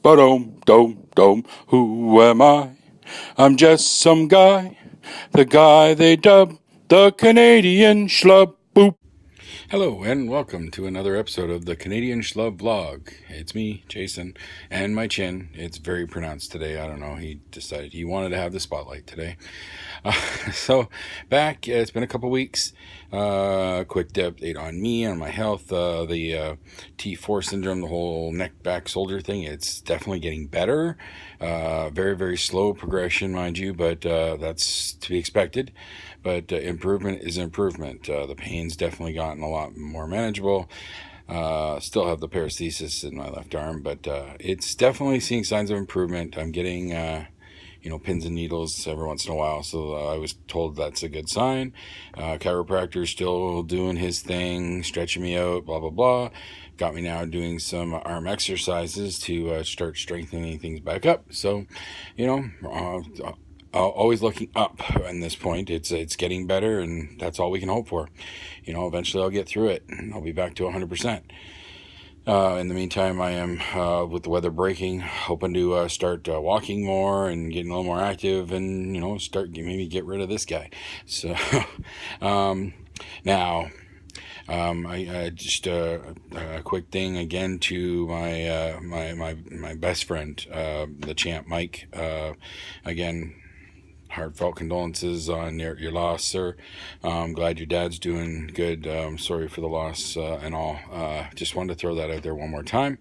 Ba-dum, dum, dum, who am I? I'm just some guy, the guy they dub the Canadian Schlub. Boop. Hello and welcome to another episode of the Canadian Schlub vlog. It's me, Jason, and my chin. It's very pronounced today. I don't know. He decided he wanted to have the spotlight today. So back, it's been a couple weeks. Quick update on me, on my health, the T4 syndrome, the whole neck, back, shoulder thing. It's definitely getting better. Very, very slow progression, mind you, but that's to be expected. But improvement is improvement. The pain's definitely gotten a lot more manageable. Still have the paresthesis in my left arm, but it's definitely seeing signs of improvement. I'm getting pins and needles every once in a while, so I was told that's a good sign. Chiropractor's still doing his thing, stretching me out, blah blah blah. Got me now doing some arm exercises to start strengthening things back up. So always looking up. At this point, it's getting better, and that's all we can hope for. Eventually I'll get through it and I'll be back to 100%. In the meantime, I am, with the weather breaking, hoping to start walking more and getting a little more active and, maybe get rid of this guy. So, now, I just a quick thing again to my best friend, the champ, Mike. Again, heartfelt condolences on your loss, sir. I'm glad your dad's doing good. Sorry for the loss and all. Just wanted to throw that out there one more time.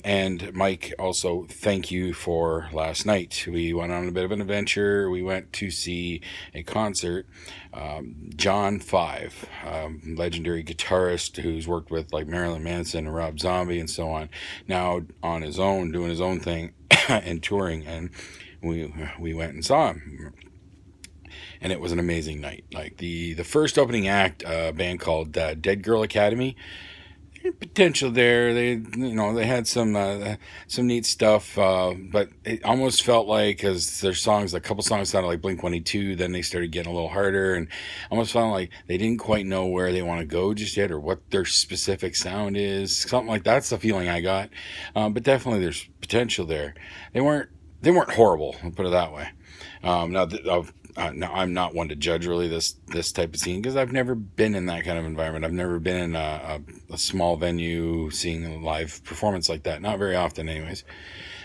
And Mike, also thank you for last night. We went on a bit of an adventure. We went to see a concert. John 5, legendary guitarist who's worked with like Marilyn Manson and Rob Zombie and so on, now on his own, doing his own thing and touring. And we went and saw him, and it was an amazing night. Like the first opening act, a band called Dead Girl Academy. Potential there. They had some neat stuff, but it almost felt like, because their songs, a couple songs sounded like Blink-182, then they started getting a little harder, and almost felt like they didn't quite know where they want to go just yet, or what their specific sound is. Something like that's the feeling I got. But definitely there's potential there. They weren't horrible, I'll put it that way. Now, I'm not one to judge really this type of scene, because I've never been in that kind of environment. I've never been in a small venue seeing a live performance like that. Not very often, anyways.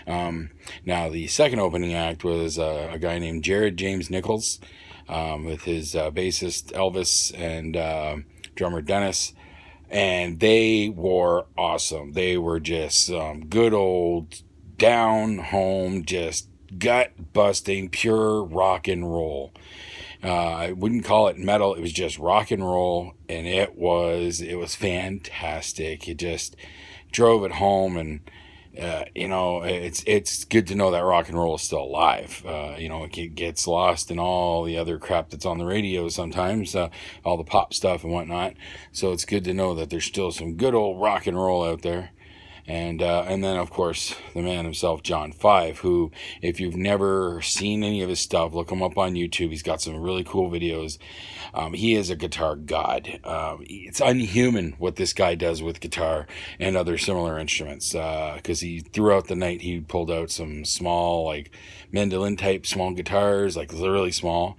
Now, the second opening act was a guy named Jared James Nichols, with his bassist Elvis and drummer Dennis. And they were awesome. They were just good old down home, just gut busting, pure rock and roll. I wouldn't call it metal. It was just rock and roll, and it was fantastic. It just drove it home, and it's good to know that rock and roll is still alive. It gets lost in all the other crap that's on the radio sometimes, all the pop stuff and whatnot. So it's good to know that there's still some good old rock and roll out there. And then, of course, the man himself, John 5, who, if you've never seen any of his stuff, look him up on YouTube. He's got some really cool videos. He is a guitar god. It's unhuman what this guy does with guitar and other similar instruments, because throughout the night, he pulled out some small, like, mandolin-type small guitars, like really small,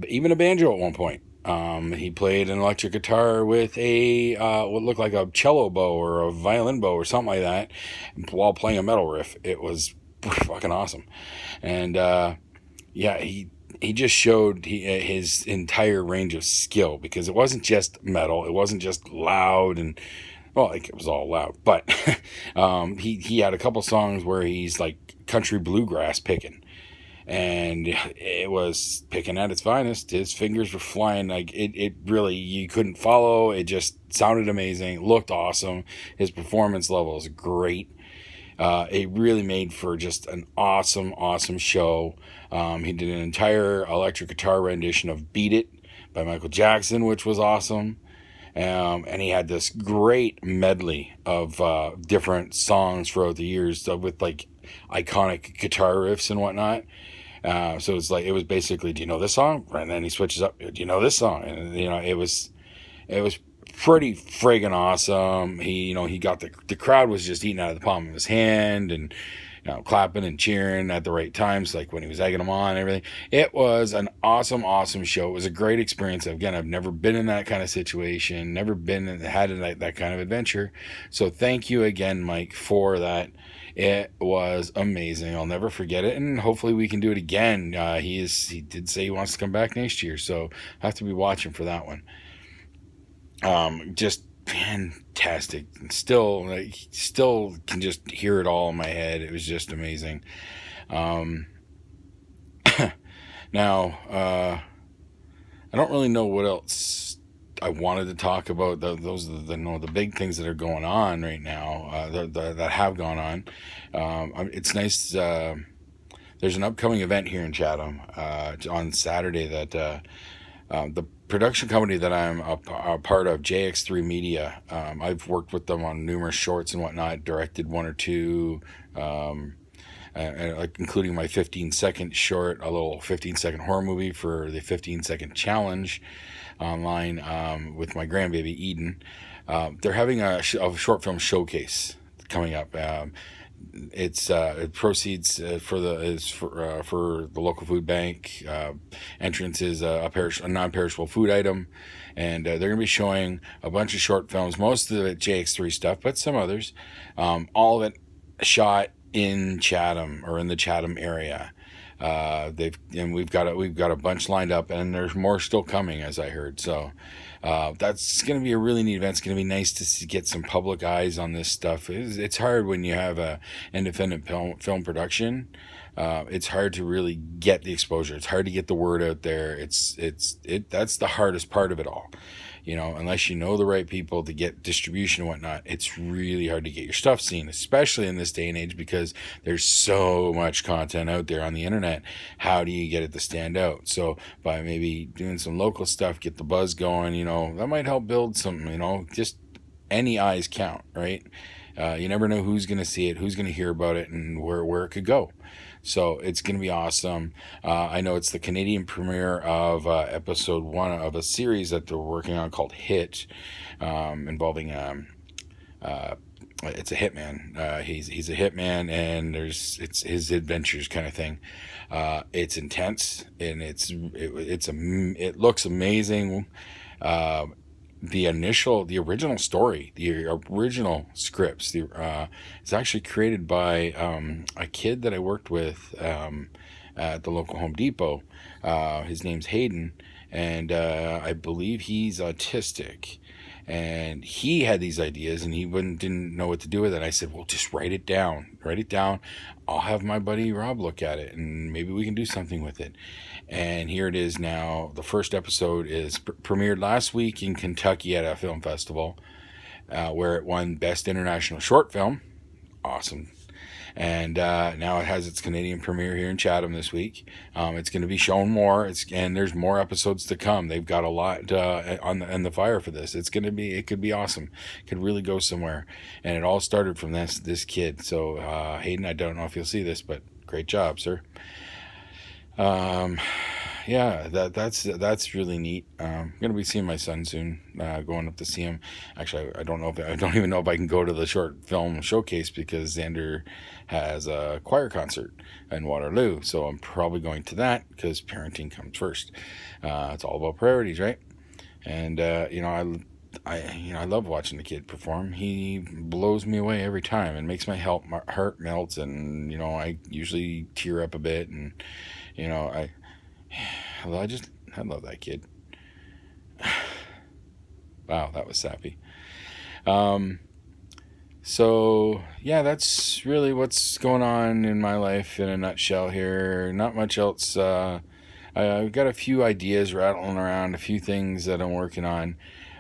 even a banjo at one point. He played an electric guitar with what looked like a cello bow or a violin bow or something like that while playing a metal riff. It was fucking awesome. And, he just showed his entire range of skill, because it wasn't just metal. It wasn't just loud and, well, like, it was all loud, but, he had a couple songs where he's like country bluegrass picking. And it was picking at its finest. His fingers were flying. Like it really, you couldn't follow. It just sounded amazing. Looked awesome. His performance level is great. It really made for just an awesome show. He did an entire electric guitar rendition of Beat It by Michael Jackson, which was awesome. And he had this great medley of different songs throughout the years with like iconic guitar riffs and whatnot. So it's like, it was basically, do you know this song? And then he switches up, do you know this song? And it was pretty friggin' awesome. He got the crowd was just eating out of the palm of his hand, and clapping and cheering at the right times, like when he was egging them on and everything. It was an awesome show. It was a great experience. Again, I've never been in that kind of situation, never had that kind of adventure. So thank you again, Mike, for that. It was amazing. I'll never forget it, and hopefully we can do it again. He did say he wants to come back next year, so I have to be watching for that one. Just fantastic. Still can just hear it all in my head. It was just amazing. Now, I don't really know what else I wanted to talk about. Those are the big things that are going on right now, that have gone on. It's nice. There's an upcoming event here in Chatham on Saturday that the production company that I'm a part of, JX3 Media, I've worked with them on numerous shorts and whatnot, directed one or two, including my 15-second short, a little 15-second horror movie for the 15-second challenge online with my grandbaby Eden. They're having a short film showcase coming up. It proceeds for the local food bank. Entrance is a non-perishable food item, and they're going to be showing a bunch of short films, most of it JX3 stuff, but some others. All of it shot in Chatham or in the Chatham area. We've got a bunch lined up, and there's more still coming, as I heard. So that's going to be a really neat event. It's going to be nice to get some public eyes on this stuff. It's hard when you have a independent film production. It's hard to really get the exposure. It's hard to get the word out there. That's the hardest part of it all. Unless you know the right people to get distribution and whatnot, it's really hard to get your stuff seen, especially in this day and age, because there's so much content out there on the internet. How do you get it to stand out? So by maybe doing some local stuff, get the buzz going, that might help build some, just any eyes count, right? You never know who's going to see it, who's going to hear about it, and where it could go. So it's going to be awesome. I know it's the Canadian premiere of episode 1 of a series that they're working on called Hit, involving it's a hitman. He's a hitman, and it's his adventures kind of thing. It's intense, and it looks amazing. The original story, the original scripts, it's actually created by a kid that I worked with at the local Home Depot. His name's Hayden, and I believe he's autistic. And he had these ideas, and he didn't know what to do with it. I said, well, just write it down. I'll have my buddy Rob look at it, and maybe we can do something with it. And here it is now. The first episode is premiered last week in Kentucky at a film festival, where it won Best International Short Film. Awesome. And now it has its Canadian premiere here in Chatham this week. It's going to be shown more. And there's more episodes to come. They've got a lot on the fire for this. It could be awesome. It could really go somewhere. And it all started from this kid. So Hayden, I don't know if you'll see this, but great job, sir. Yeah, that's really neat. I'm gonna be seeing my son soon. Going up to see him. Actually, I don't even know if I can go to the short film showcase because Xander has a choir concert in Waterloo. So I'm probably going to that because parenting comes first. It's all about priorities, right? And I love watching the kid perform. He blows me away every time and makes my heart melt. And I usually tear up a bit. And I love that kid. Wow, that was sappy. So yeah, that's really what's going on in my life in a nutshell here. Not much else. I've got a few ideas rattling around, a few things that I'm working on.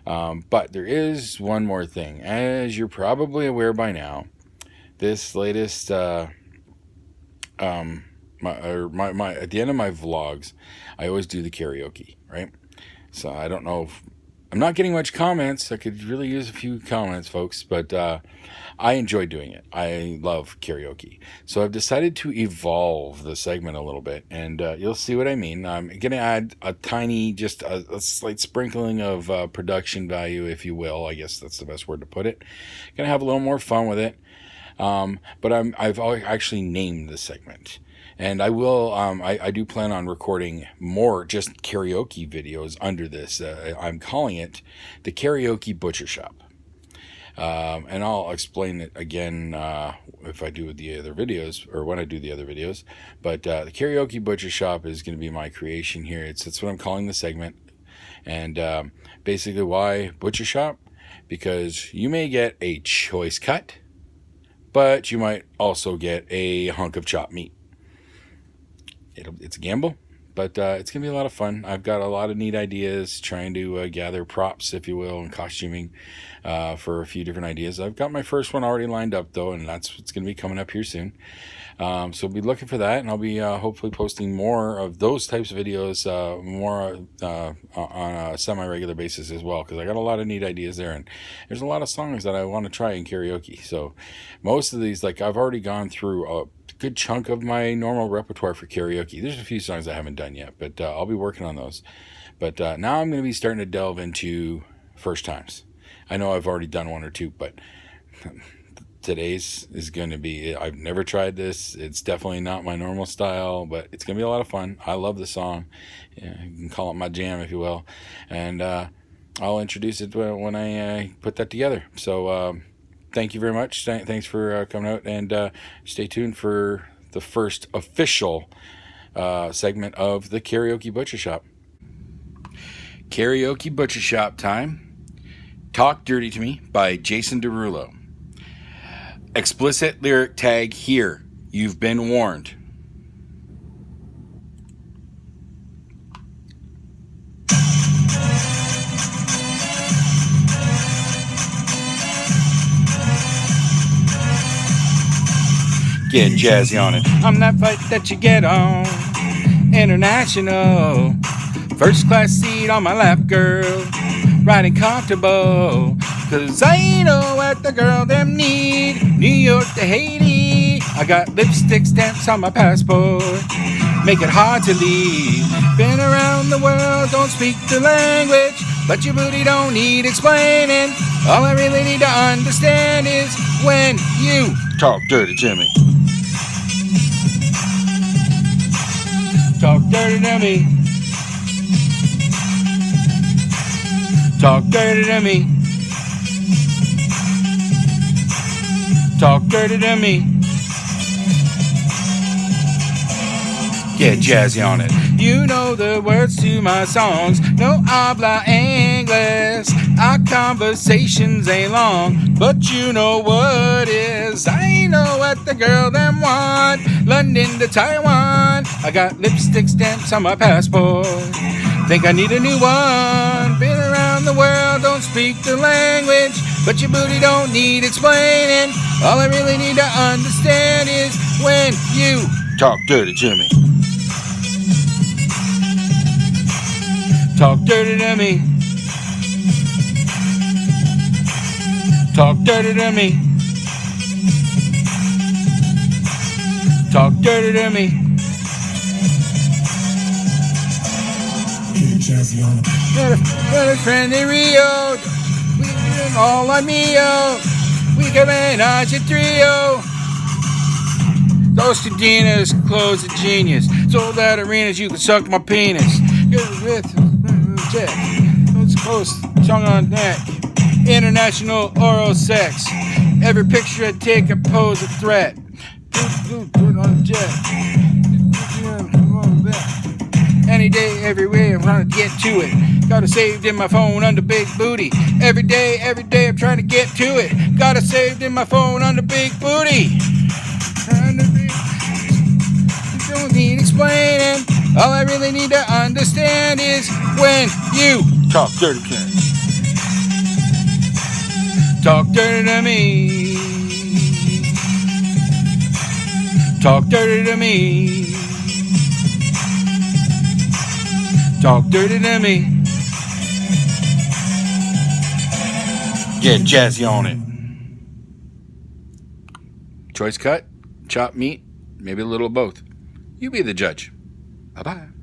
But there is one more thing. As you're probably aware by now, this latest at the end of my vlogs, I always do the karaoke, right? So I don't know if I'm not getting much comments. I could really use a few comments, folks, but I enjoy doing it. I love karaoke. So I've decided to evolve the segment a little bit, and you'll see what I mean. I'm going to add a tiny, just a slight sprinkling of production value, if you will. I guess that's the best word to put it. Going to have a little more fun with it. But I've actually named the segment. And I will, I do plan on recording more just karaoke videos under this. I'm calling it the Karaoke Butcher Shop. And I'll explain it again if I do the other videos, or when I do the other videos. But the Karaoke Butcher Shop is going to be my creation here. It's what I'm calling the segment. And basically, why Butcher Shop? Because you may get a choice cut, but you might also get a hunk of chopped meat. It's a gamble, but it's going to be a lot of fun. I've got a lot of neat ideas trying to gather props, if you will, and costuming for a few different ideas. I've got my first one already lined up, though, and that's what's going to be coming up here soon. So be looking for that, and I'll be hopefully posting more of those types of videos more on a semi-regular basis as well, because I got a lot of neat ideas there, and there's a lot of songs that I want to try in karaoke. So most of these, like, I've already gone through a good chunk of my normal repertoire for karaoke. There's a few songs I haven't done yet, but I'll be working on those. But now I'm going to be starting to delve into first times. I know I've already done one or two, but today's is going to be, I've never tried this. It's definitely not my normal style, but it's going to be a lot of fun. I love the song. Yeah, you can call it my jam, if you will. And I'll introduce it when I put that together. So thank you very much. Thanks for coming out, and stay tuned for the first official segment of the Karaoke Butcher Shop. Karaoke Butcher Shop time. Talk Dirty to Me by Jason Derulo. Explicit lyric tag here. You've been warned. Get jazzy on it. I'm that fight that you get on. International. First class seat on my lap, girl. Riding comfortable. Cause I know what the girl them need. New York to Haiti. I got lipstick stamps on my passport. Make it hard to leave. Been around the world, don't speak the language. But your booty don't need explaining. All I really need to understand is when you talk dirty to me. Talk dirty to me. Talk dirty to me. Talk dirty to me. Get jazzy on it. You know the words to my songs. No habla English. Our conversations ain't long, but you know what is. I know what the girl them want. London to Taiwan. I got lipstick stamps on my passport. Think I need a new one. Been around the world, don't speak the language, but your booty don't need explaining. All I really need to understand is when you talk dirty to me. Talk dirty to me. Talk dirty to me. Talk dirty to me. Got a friend in Rio. We all on Mio. We can manage a trio. Those Cadenas, clothes of genius. Sold out arenas, you can suck my penis. Let's close, tongue on neck. International oral sex. Every picture I take, I pose a threat. Put on a jet. Any day, every way, I'm trying to get to it. Got it saved in my phone under big booty. Every day, I'm trying to get to it. Got it saved in my phone under big booty. Don't need explaining. All I really need to understand is when you talk dirty to me. Talk dirty to me. Talk dirty to me. Talk dirty to me. Get jazzy on it. Choice cut, chopped meat, maybe a little of both. You be the judge. Bye-bye.